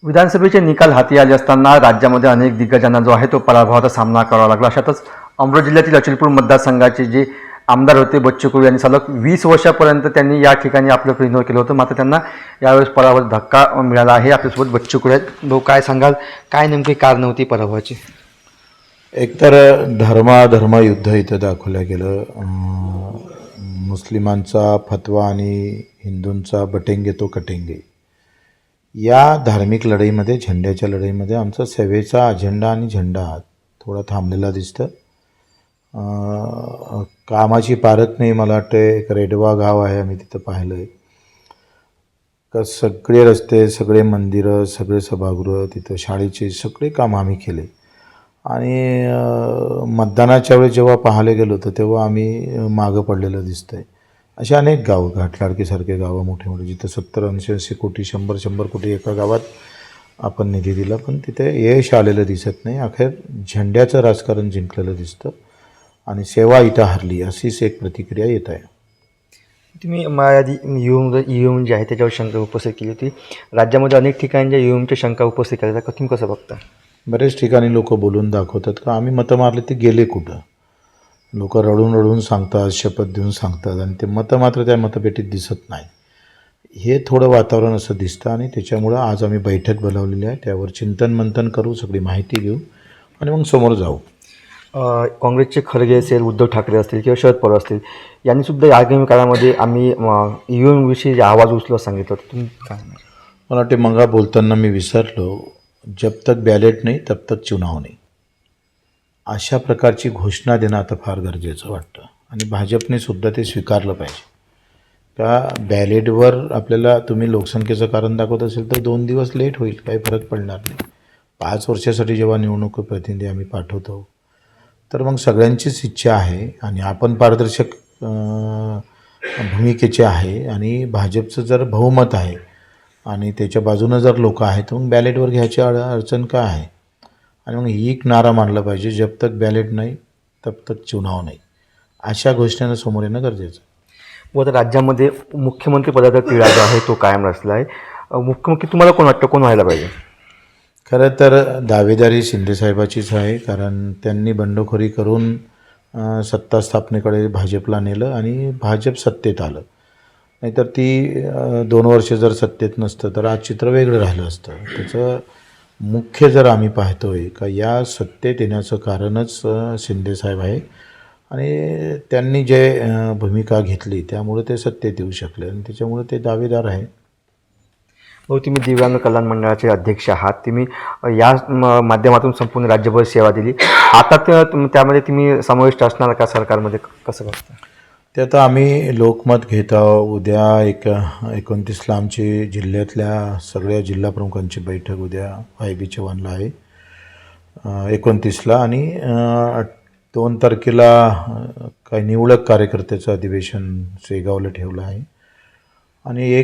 विधानसभेचे निकाल हाती आले असताना राज्यामध्ये अनेक दिग्गजांना जो आहे तो पराभवाचा सामना करावा लागला. अशातच अमरावती जिल्ह्यातील अचलपूर मतदारसंघाचे जे आमदार होते बच्चू कडू यांनी सलग 20 वर्षापर्यंत त्यांनी या ठिकाणी आपलं प्रतिनिधित्व केलं होतं. मात्र त्यांना यावेळेस पराभवाचा धक्का मिळाला आहे. आपल्यासोबत बच्चू कडू आहेत. भाऊ, काय सांगाल, काय नेमकी कारण होती पराभवाची? एकतर धर्माधर्म युद्ध इथं दाखवलं गेलं. मुस्लिमांचा फतवा आणि हिंदूंचा बटेंगे तो कटेंगे. या धार्मिक लढाईमध्ये, झेंड्याच्या लढाईमध्ये आमचा सेवेचा अजेंडा आणि झेंडा थोडा थांबलेला दिसतं. कामाची पारत नाही. मला वाटतं एक रेडवा गाव आहे, आम्ही तिथं पाहिलं आहे का सगळे रस्ते, सगळे मंदिरं, सगळे सभागृह, तिथं शाळेचे सगळे काम आम्ही केले. आणि मतदानाच्या वेळेस जेव्हा पाहायला गेलो होतं तेव्हा आम्ही मागं पडलेलं दिसतं आहे. असे अनेक गाव, घाटलाडकीसारखे गावं मोठे मोठे, जिथं 70-80 कोटी, 100 कोटी एका गावात आपण निधी दिला, पण तिथे यश आलेलं दिसत नाही. अखेर झेंड्याचं राजकारण जिंकलेलं दिसतं आणि सेवा इथं हरली, अशीच एक प्रतिक्रिया येत आहे. तुम्ही आधी ईव्हीएम जे आहे त्याच्यावर शंका उपस्थित केली होती. राज्यामध्ये अनेक ठिकाणी ज्या ईव्हीएमच्या शंका उपस्थित केल्या जातात, तुम्ही कसं बघता? बरेच ठिकाणी लोक बोलून दाखवतात का आम्ही मतं मारले, ते गेले कुठं. लोक रडून रडून सांगतात, शपथ देऊन सांगतात, आणि ते मतं मात्र त्या मतपेटीत दिसत नाही. हे थोडं वातावरण असं दिसतं आणि त्याच्यामुळं आज आम्ही बैठक बोलावलेली आहे. त्यावर चिंतन मंथन करू, सगळी माहिती घेऊ आणि मग समोर जाऊ. काँग्रेसचे खरगे असेल, उद्धव ठाकरे असतील किंवा शरद पवार असतील, यांनीसुद्धा आगामी काळामध्ये आम्ही ईव्हीएमविषयी आवाज उचलत सांगितलं होतं. तुम्ही काय? मला वाटते मग बोलताना मी विसरलो, जब तक बॅलेट नाही तब तक चुनाव नाही, अशा प्रकारची घोषणा देणं आता फार गरजेचं वाटतं. आणि भाजपने सुद्धा ते स्वीकारलं पाहिजे का बॅलेटवर आपल्याला तुम्ही लोकसंख्येचं कारण दाखवत असेल तर 2 दिवस लेट होईल, काही फरक पडणार नाही. 5 वर्षासाठी जेव्हा निवडणूक प्रतिनिधी आम्ही पाठवतो तर मग सगळ्यांचीच इच्छा आहे आणि आपण पारदर्शक भूमिकेचे आहे आणि भाजपचं जर बहुमत आहे आणि त्याच्या बाजूनं जर लोक आहेत तर मग बॅलेटवर घ्यायची अडचण काय आहे. आणि मग एक नारा मानला पाहिजे, जब तक बॅलेट नाही तब तक चुनाव नाही, अशा घोषणेनं समोर येणं गरजेचं. व आता राज्यामध्ये मुख्यमंत्री पदाचा तिढा जो आहे तो कायम असला आहे. मुख्यमंत्री तुम्हाला कोण वाटतं, कोण व्हायला पाहिजे? खरं तर दावेदारी शिंदेसाहेबाचीच आहे, कारण त्यांनी बंडखोरी करून सत्ता स्थापनेकडे भाजपला नेलं आणि भाजप सत्तेत आलं. नाहीतर ती 2 वर्ष जर सत्तेत नसतं तर आज चित्र वेगळं राहिलं असतं. त्याचं मुख्य जर आम्ही पाहतो आहे का या सत्तेत येण्याचं कारणच शिंदेसाहेब आहे आणि त्यांनी जे भूमिका घेतली त्यामुळे ते सत्तेत येऊ शकले आणि त्याच्यामुळे ते दावेदार आहे. हो, तुम्ही दिव्यांग कल्याण मंडळाचे अध्यक्ष आहात. तुम्ही या माध्यमातून संपूर्ण राज्यभर सेवा दिली. आता त्यामध्ये तुम्ही समाविष्ट असणार का सरकारमध्ये, कसं बघता? ते आता आम्ही लोकमत घेत आहोत. उद्या 29ला आमची जिल्ह्यातल्या सगळ्या जिल्हा प्रमुखांची बैठक उद्या YB चव्हाणला आहे 29ला, आणि 2 तारखेला काही निवडक कार्यकर्त्याचं अधिवेशन शेगावला ठेवलं आहे. आणि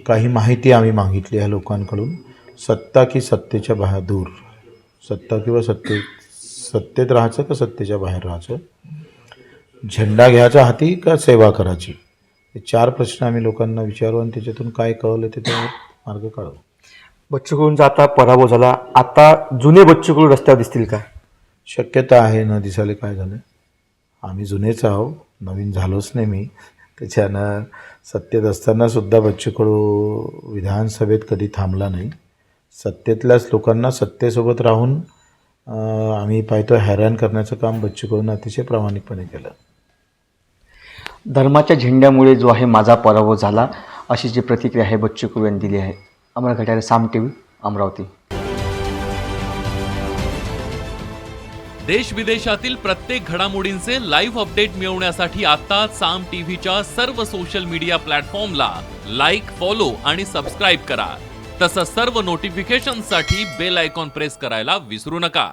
काही माहिती आम्ही मागितली आहे लोकांकडून, सत्ता की सत्तेच्या बाहेर दूर, सत्ता किंवा सत्तेत राहायचं का सत्तेच्या बाहेर राहायचं, झेंडा घ्यायचा हाती का सेवा करायची, हे 4 प्रश्न आम्ही लोकांना विचारू आणि त्याच्यातून काय कळलं ते मार्ग काढू. बच्चू कडूंचा आता पराभव झाला, आता जुने बच्चू कडू रस्त्यावर दिसतील का? शक्यता आहे. न दिसायला काय झालं, आम्ही जुनेच आहो, नवीन झालोच नाही मी. त्याच्यानं सत्तेत असतानासुद्धा बच्चू कडू विधानसभेत कधी थांबला नाही. सत्तेतल्याच लोकांना सत्तेसोबत राहून आम्ही पाहतो हैराण करण्याचं काम बच्चू कडूंनी अतिशय प्रामाणिकपणे केलं. धर्माच्या झेंड्यामुळे जो आहे माझा पराभव झाला, अशी जी प्रतिक्रिया आहे बच्चू कडू यांनी दिली आहे. अमर घटारे, साम TV, अमरावती. देश विदेशातील प्रत्येक घडामोडींचे लाईव्ह अपडेट मिळवण्यासाठी आता साम टीव्हीच्या सर्व सोशल मीडिया प्लॅटफॉर्मला लाईक, फॉलो आणि सबस्क्राईब करा. तसंच सर्व नोटिफिकेशनसाठी बेल आयकॉन प्रेस करायला विसरू नका.